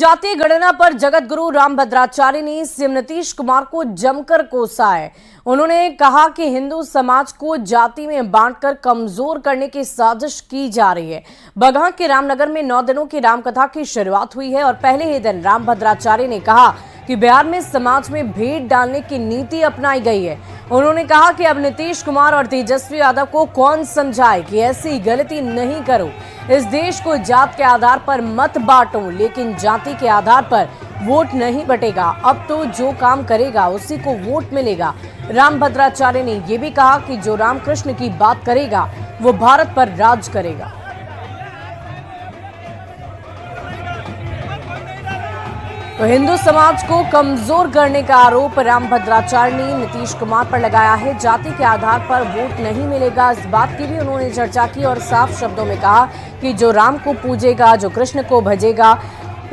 जातीय गणना पर जगत गुरु रामभद्राचार्य ने सीएम नीतीश कुमार को जमकर कोसा है। उन्होंने कहा कि हिंदू समाज को जाति में बांटकर कमजोर करने की साजिश की जा रही है। बगहा के रामनगर में 9 दिनों की रामकथा की शुरुआत हुई है और पहले ही दिन रामभद्राचार्य ने कहा कि बिहार में समाज में भेद डालने की नीति अपनाई गई है। उन्होंने कहा कि अब नीतीश कुमार और तेजस्वी यादव को कौन समझाए कि ऐसी गलती नहीं करो। इस देश को जात के आधार पर मत बांटो, लेकिन जाति के आधार पर वोट नहीं बटेगा। अब तो जो काम करेगा उसी को वोट मिलेगा। रामभद्राचार्य ने यह भी कहा कि जो रामकृष्ण की बात करेगा वो भारत पर राज करेगा। तो हिंदू समाज को कमजोर करने का आरोप रामभद्राचार्य ने नीतीश कुमार पर लगाया है। जाति के आधार पर वोट नहीं मिलेगा, इस बात की भी उन्होंने चर्चा की और साफ शब्दों में कहा कि जो राम को पूजेगा, जो कृष्ण को भजेगा,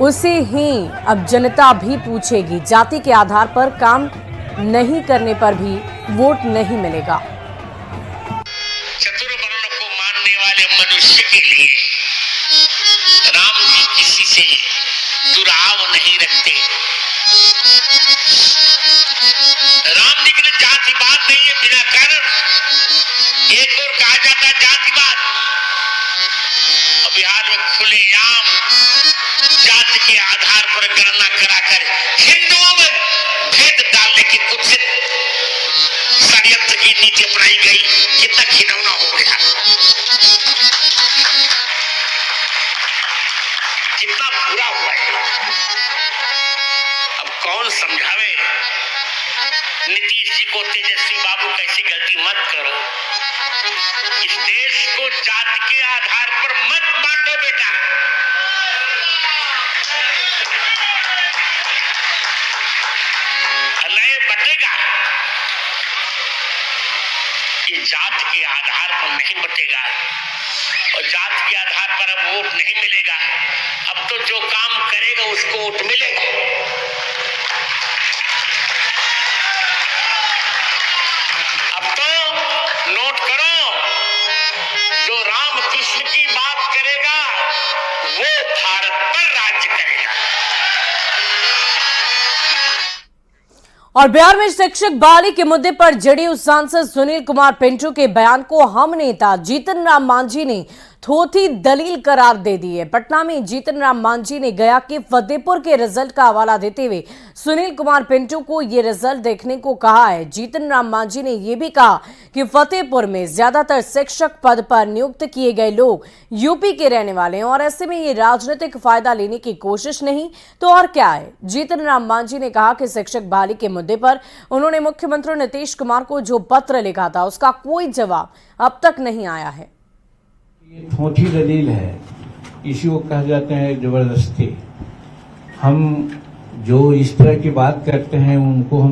उसे ही अब जनता भी पूछेगी। जाति के आधार पर काम नहीं करने पर भी वोट नहीं मिलेगा। चतुर वर्णों को मानने वाले मनुष्य के लिए राम जी किसी से दुराव नहीं रखते। राम जी की जातिवाद नहीं है बिना कारण। एक और कहा जाता जातिवाद, और बिहार में खुलेआम जाति के आधार पर गणना कराकर हिंदुओं में भेद डालने की कुत्सित षड्यंत्र की नीति अपनाई गई। कितना घिनौना हो गया, कितना बुरा हुआ है। अब कौन समझावे नीतीश जी को, तेजस्वी बाबू कैसी गलती मत करो। इस देश को जाति के आधार पर मत बांटो बेटा। नए बटेगा, ये जात के आधार पर नहीं बटेगा और जात के आधार पर अब वोट नहीं मिलेगा। अब तो जो काम करेगा उसको वोट मिलेगा। अब तो नोट करो, जो राम कृष्ण की बात करेगा वो भारत पर राज्य करेगा। और बिहार में शिक्षक बहाली के मुद्दे पर जदयू सांसद सुनील कुमार पिंटू के बयान को हम नेता जीतन राम मांझी ने थोथी दलील करार दे दी है। पटना में जीतन राम मांझी ने गया कि फतेहपुर के रिजल्ट का हवाला देते हुए सुनील कुमार पिंटू को ये रिजल्ट देखने को कहा है। जीतन राम मांझी ने यह भी कहा कि फतेहपुर में ज्यादातर शिक्षक पद पर नियुक्त किए गए लोग यूपी के रहने वाले हैं और ऐसे में ये राजनीतिक फायदा लेने की कोशिश नहीं तो और क्या है। जीतन राम मांझी ने कहा कि शिक्षक बहाली के मुद्दे पर उन्होंने मुख्यमंत्री नीतीश कुमार को जो पत्र लिखा था उसका कोई जवाब अब तक नहीं आया है। ये थोथी दलील है, इसी को कहा जाते हैं जबरदस्ती। हम जो इस तरह की बात करते हैं उनको हम